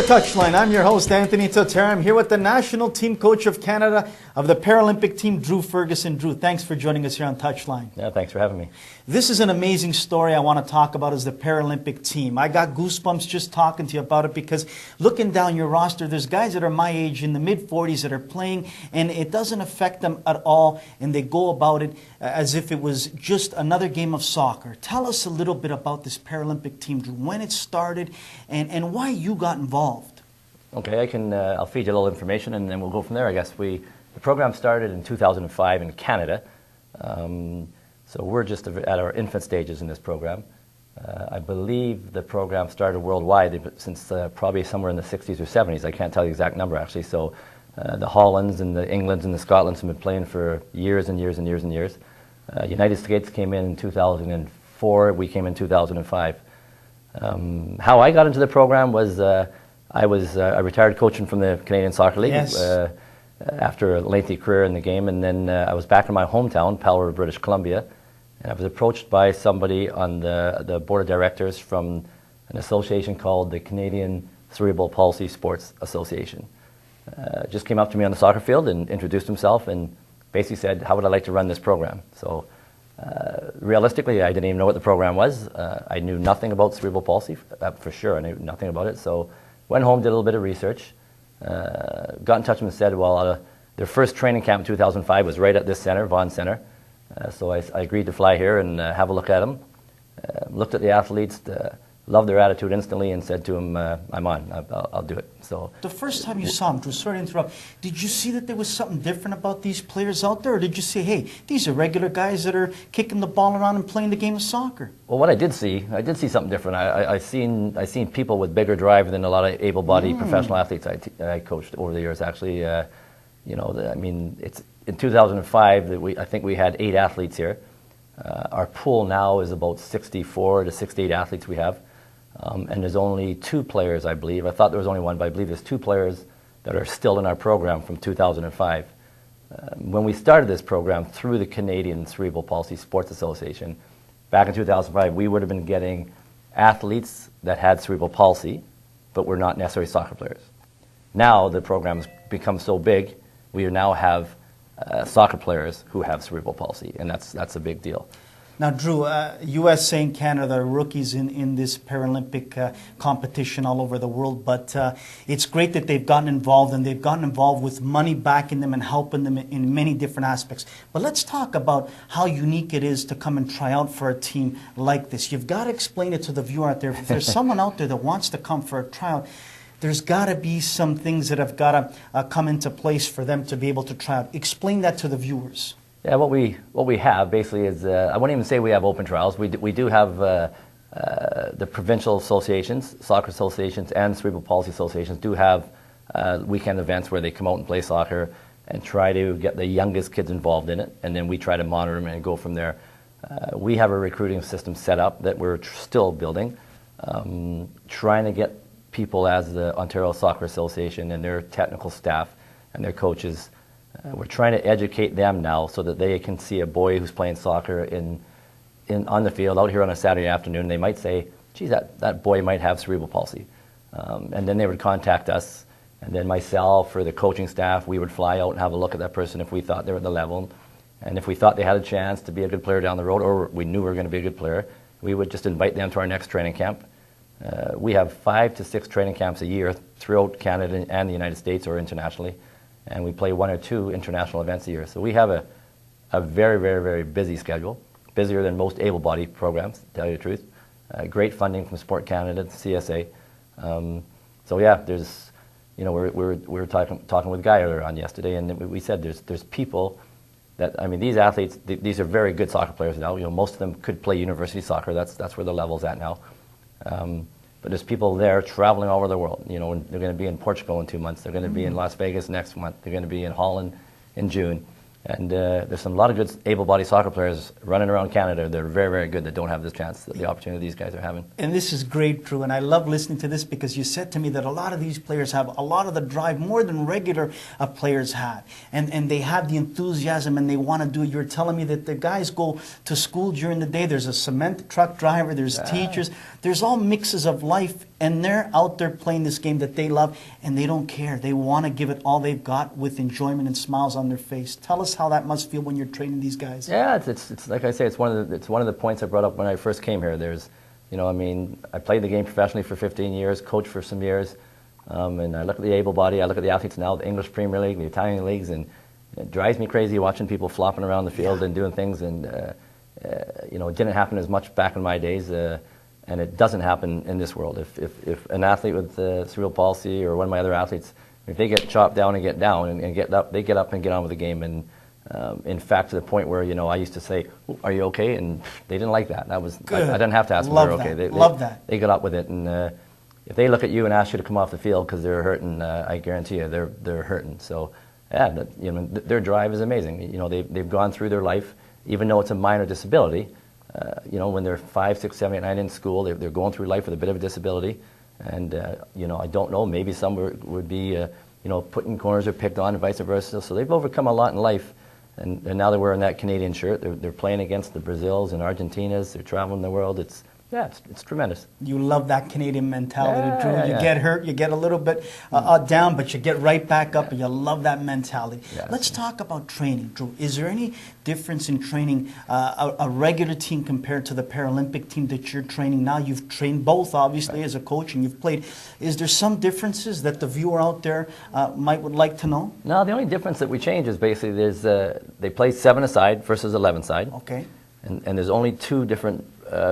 Touchline. I'm your host, Anthony Totera. I'm here with the national team coach of Canada of the Paralympic team, Drew Ferguson. Drew, thanks for joining us here on Touchline. Yeah, thanks for having me. This is an amazing story I want to talk about as the Paralympic team. I got goosebumps just talking to you about it because looking down your roster, there's guys that are my age in the mid-40s that are playing, and it doesn't affect them at all, and they go about it as if it was just another game of soccer. Tell us a little bit about this Paralympic team, Drew, when it started and why you got involved. Okay, I'll feed you a little information and then we'll go from there, I guess. The program started in 2005 in Canada. So we're just at our infant stages in this program. I believe the program started worldwide since probably somewhere in the 60s or 70s. I can't tell you the exact number, actually. So the Hollands and the Englands and the Scotlands have been playing for years and years and years and years. United States came in 2004. We came in 2005. How I got into the program was I was a retired coaching from the Canadian Soccer League. Yes. After a lengthy career in the game, and then I was back in my hometown, Powell River, British Columbia, and I was approached by somebody on the board of directors from an association called the Canadian Cerebral Palsy Sports Association. Just came up to me on the soccer field and introduced himself and basically said, how would I like to run this program? So realistically, I didn't even know what the program was. I knew nothing about cerebral palsy, for sure. I knew nothing about it. So went home, did a little bit of research, got in touch with them and said, well, their first training camp in 2005 was right at this center, Vaughan Center. So I agreed to fly here and have a look at them. Looked at the athletes, loved their attitude instantly, and said to them, I'm on, I'll do it. So the first time you saw them, Drew, sorry to interrupt, did you see that there was something different about these players out there, or did you say, hey, these are regular guys that are kicking the ball around and playing the game of soccer? Well, what I did see something different. I seen people with bigger drive than a lot of able-bodied professional athletes I coached over the years. Actually, you know, I mean, it's in 2005 that I think we had 8 athletes here. Our pool now is about 64 to 68 athletes we have. And there's only 2 players, I believe. I thought there was only 1, but I believe there's 2 players that are still in our program from 2005. When we started this program through the Canadian Cerebral Palsy Sports Association, back in 2005, we would have been getting athletes that had cerebral palsy, but were not necessarily soccer players. Now the program's become so big, we now have soccer players who have cerebral palsy, and that's a big deal. Now, Drew, USA and Canada are rookies in this Paralympic competition all over the world, but it's great that they've gotten involved, and they've gotten involved with money backing them and helping them in many different aspects. But let's talk about how unique it is to come and try out for a team like this. You've got to explain it to the viewer out there. If there's someone out there that wants to come for a tryout, there's got to be some things that have got to come into place for them to be able to try out. Explain that to the viewers. Yeah, what we have basically is, I wouldn't even say we have open trials. We do have the provincial associations, soccer associations, and cerebral palsy associations do have weekend events where they come out and play soccer and try to get the youngest kids involved in it, and then we try to monitor them and go from there. We have a recruiting system set up that we're still building, trying to get people as the Ontario Soccer Association and their technical staff and their coaches. We're trying to educate them now so that they can see a boy who's playing soccer on the field out here on a Saturday afternoon. They might say, geez, that boy might have cerebral palsy. And then they would contact us, and then myself or the coaching staff, we would fly out and have a look at that person if we thought they were at the level. And if we thought they had a chance to be a good player down the road, or we knew we were going to be a good player, we would just invite them to our next training camp. We have 5 to 6 training camps a year throughout Canada and the United States or internationally. And we play 1 or 2 international events a year. So we have a very, very, very busy schedule, busier than most able-bodied programs, to tell you the truth. Great funding from Sport Canada, CSA. So yeah, there's, you know, we were talking with Guy earlier on yesterday, and we said there's people that, I mean, these athletes, these are very good soccer players now. You know, most of them could play university soccer. That's where the level's at now. But there's people there traveling all over the world. You know, they're going to be in Portugal in 2 months. They're going to be in Las Vegas next month. They're going to be in Holland in June. And there's a lot of good able-bodied soccer players running around Canada. They're very, very good that don't have this chance, the opportunity these guys are having. And this is great, Drew, and I love listening to this because you said to me that a lot of these players have a lot of the drive, more than regular players have. And they have the enthusiasm and they want to do it. You're telling me that the guys go to school during the day. There's a cement truck driver, there's teachers, there's all mixes of life and they're out there playing this game that they love, and they don't care. They want to give it all they've got with enjoyment and smiles on their face. Tell us how that must feel when you're training these guys. Yeah, it's like I say, it's one of the points I brought up when I first came here. There's, I mean, I played the game professionally for 15 years, coached for some years, and I look at the able-bodied, I look at the athletes now, the English Premier League, the Italian leagues, and it drives me crazy watching people flopping around the field and doing things, and it didn't happen as much back in my days, and it doesn't happen in this world. If an athlete with cerebral palsy or one of my other athletes, if they get chopped down and get down and get up, they get up and get on with the game. And in fact, to the point where I used to say, "Are you okay?" And they didn't like that. That was I didn't have to ask them if they're okay. Love that. They got up with it, and if they look at you and ask you to come off the field because they're hurting, I guarantee you they're hurting. So yeah, their drive is amazing. They've gone through their life, even though it's a minor disability. When they're 5, 6, 7, 8, 9 in school, they're going through life with a bit of a disability, and I don't know, maybe some would be put in corners or picked on and vice versa. So they've overcome a lot in life, and now they're wearing that Canadian shirt. They're playing against the Brazils and Argentinas. They're traveling the world. It's tremendous. You love that Canadian mentality, Drew. Yeah, you get hurt, you get a little bit down, but you get right back up, and you love that mentality. Yeah, Let's talk about training, Drew. Is there any difference in training a regular team compared to the Paralympic team that you're training now? You've trained both, obviously, as a coach, and you've played. Is there some differences that the viewer out there would like to know? No, the only difference that we change is basically they play 7-a-side versus 11-side. Okay. And there's only 2 different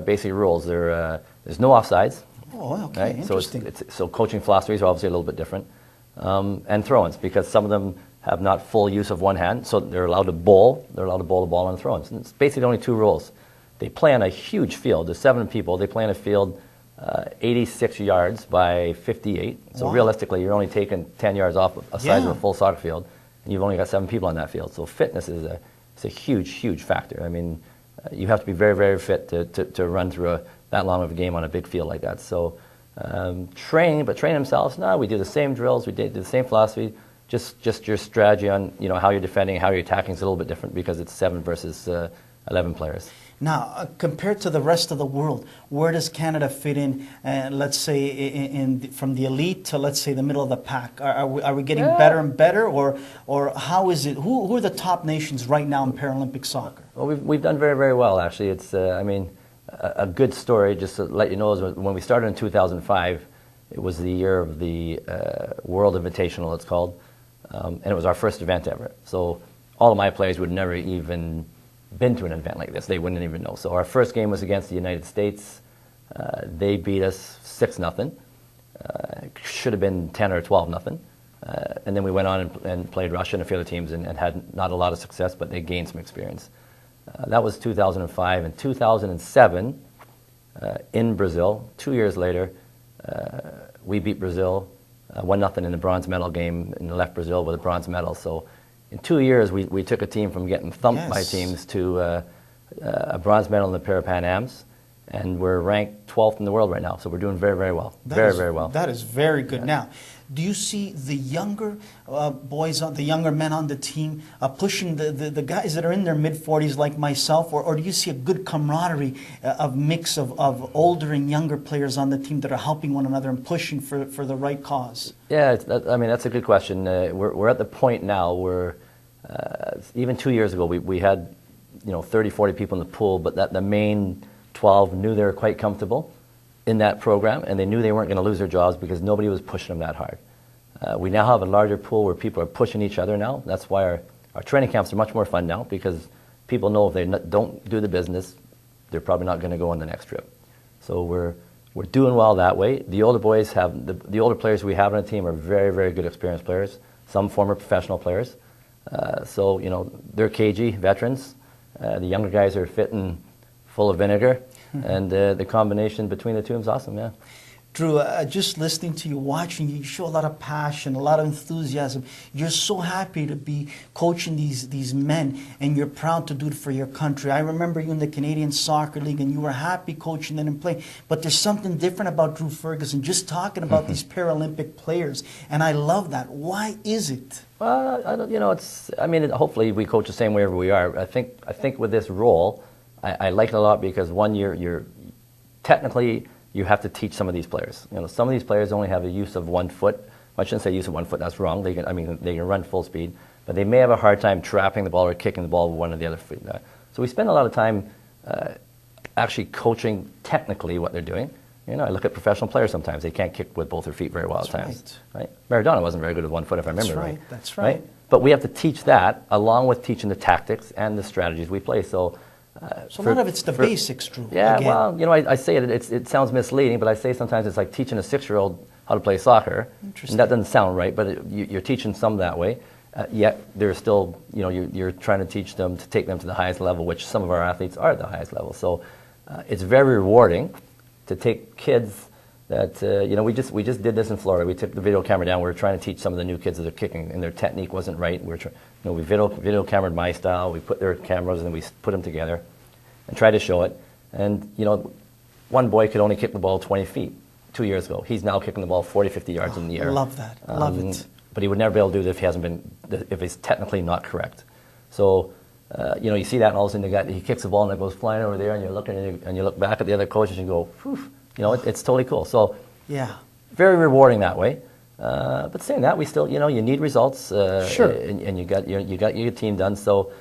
basic rules. There's no offsides. Oh, okay, right? interesting. So coaching philosophies are obviously a little bit different. And throw-ins, because some of them have not full use of one hand, so they're allowed to bowl. They're allowed to bowl the ball on throw-ins. And it's basically only 2 rules. They play on a huge field. There's 7 people. They play on a field 86 yards by 58. So realistically, you're only taking 10 yards off a size of a full soccer field, and you've only got 7 people on that field. So fitness is a huge, huge factor. I mean, you have to be very, very fit to run through that long of a game on a big field like that. So training themselves, no, we do the same drills, we do the same philosophy, just your strategy on how you're defending, how you're attacking is a little bit different because it's 7 versus 11 players. Now, compared to the rest of the world, where does Canada fit in, let's say, from the elite to, let's say, the middle of the pack? Are we getting better and better, or how is it? Who are the top nations right now in Paralympic soccer? Well, we've done very, very well, actually. It's, a good story, just to let you know, is when we started in 2005, it was the year of the World Invitational, it's called, and it was our first event ever. So all of my players would never even been to an event like this. They wouldn't even know. So our first game was against the United States. They beat us 6-0. Should have been 10 or 12-0. And then we went on and played Russia and a few other teams and had not a lot of success, but they gained some experience. That was 2005. In 2007, in Brazil, 2 years later, we beat Brazil 1-0 in the bronze medal game and left Brazil with a bronze medal. So in 2 years, we took a team from getting thumped by teams to a bronze medal in the Para-Pan Ams, and we're ranked 12th in the world right now. So we're doing very, very well. Very well. That is very good. Now, do you see the younger the younger men on the team pushing the guys that are in their mid-40s like myself, or do you see a good camaraderie of mix of older and younger players on the team that are helping one another and pushing for the right cause? Yeah, that's a good question. We're at the point now where even 2 years ago we had 30, 40 people in the pool, but the main 12 knew they were quite comfortable in that program, and they knew they weren't going to lose their jobs because nobody was pushing them that hard. We now have a larger pool where people are pushing each other now. That's why our training camps are much more fun now, because people know if they don't do the business, they're probably not going to go on the next trip. So we're doing well that way. The older boys the older players we have on the team are very, very good experienced players, some former professional players. So they're cagey veterans. The younger guys are fit and full of vinegar, and the combination between the two is awesome, yeah. Drew, just listening to you, watching you, show a lot of passion, a lot of enthusiasm. You're so happy to be coaching these men, and you're proud to do it for your country. I remember you in the Canadian Soccer League, and you were happy coaching them and playing. But there's something different about Drew Ferguson, just talking about these Paralympic players, and I love that. Why is it? Well, hopefully we coach the same way wherever we are. I think with this role, I like it a lot because one, you're technically you have to teach some of these players. You know, some of these players only have a use of 1 foot. I shouldn't say use of 1 foot, that's wrong. They can run full speed, but they may have a hard time trapping the ball or kicking the ball with one of the other feet. So we spend a lot of time actually coaching technically what they're doing. You know, I look at professional players sometimes. They can't kick with both their feet very well at times. Right. Maradona wasn't very good with 1 foot, if I remember right. That's right. But we have to teach that along with teaching the tactics and the strategies we play. So a lot of it's the basics, Drew. Yeah, again. Well, you know, I say it sounds misleading, but I say sometimes it's like teaching a 6-year-old how to play soccer. Interesting. And that doesn't sound right, but you're teaching some that way. Yet they're still, you know, you're trying to teach them to take them to the highest level, which some of our athletes are at the highest level. So it's very rewarding to take kids that, you know, we just did this in Florida. We took the video camera down. We were trying to teach some of the new kids that are kicking, and their technique wasn't right. We video cameraed my style. We put their cameras and we put them together and tried to show it. And, you know, one boy could only kick the ball 20 feet 2 years ago. He's now kicking the ball 40, 50 yards in the air. I love that. Love it. But he would never be able to do it if he's technically not correct. So, you know, you see that, and all of a sudden he kicks the ball and it goes flying over there, and you're looking and you look back at the other coaches and you go, phew, you know, it's totally cool. So, yeah, very rewarding that way. But saying that, we still, you know, you need results. Sure. And you got your team done. So.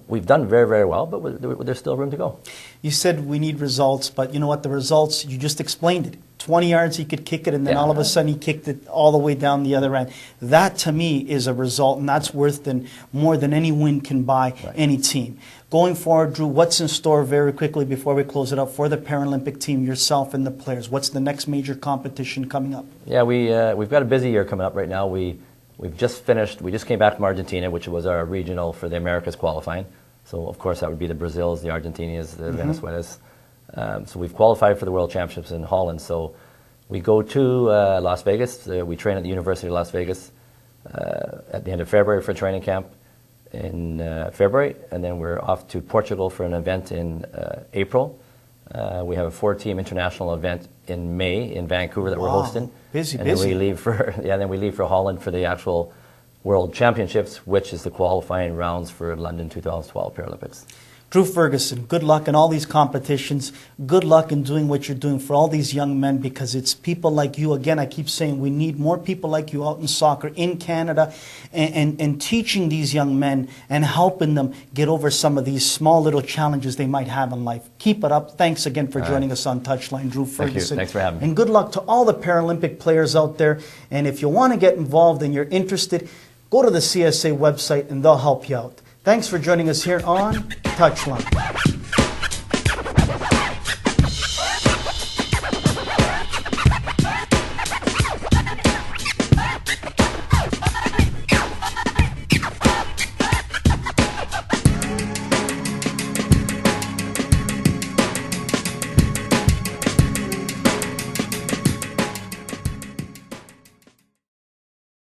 We've done very, very well, but there's still room to go. You said we need results, but you know what? The results, you just explained it. 20 yards, he could kick it, and then all of a sudden he kicked it all the way down the other end. That, to me, is a result, and that's worth more than any win can buy any team. Going forward, Drew, what's in store very quickly before we close it up for the Paralympic team, yourself and the players? What's the next major competition coming up? Yeah, we've got a busy year coming up right now. We've just finished, we just came back from Argentina, which was our regional for the Americas qualifying. So, of course, that would be the Brazils, the Argentinians, the Venezuelas. So we've qualified for the World Championships in Holland. So we go to Las Vegas. We train at the University of Las Vegas at the end of February for a training camp in February. And then we're off to Portugal for an event in April. We have a 4-team international event in May in Vancouver that we're hosting. Busy. Then we leave for Holland for the actual World Championships, which is the qualifying rounds for London 2012 Paralympics. Drew Ferguson, good luck in all these competitions. Good luck in doing what you're doing for all these young men, because it's people like you. Again, I keep saying we need more people like you out in soccer in Canada and teaching these young men and helping them get over some of these small little challenges they might have in life. Keep it up. Thanks again for joining us on Touchline, Drew Ferguson. Thank you. Thanks for having me. And good luck to all the Paralympic players out there. And if you want to get involved and you're interested, go to the CSA website and they'll help you out. Thanks for joining us here on Touchline.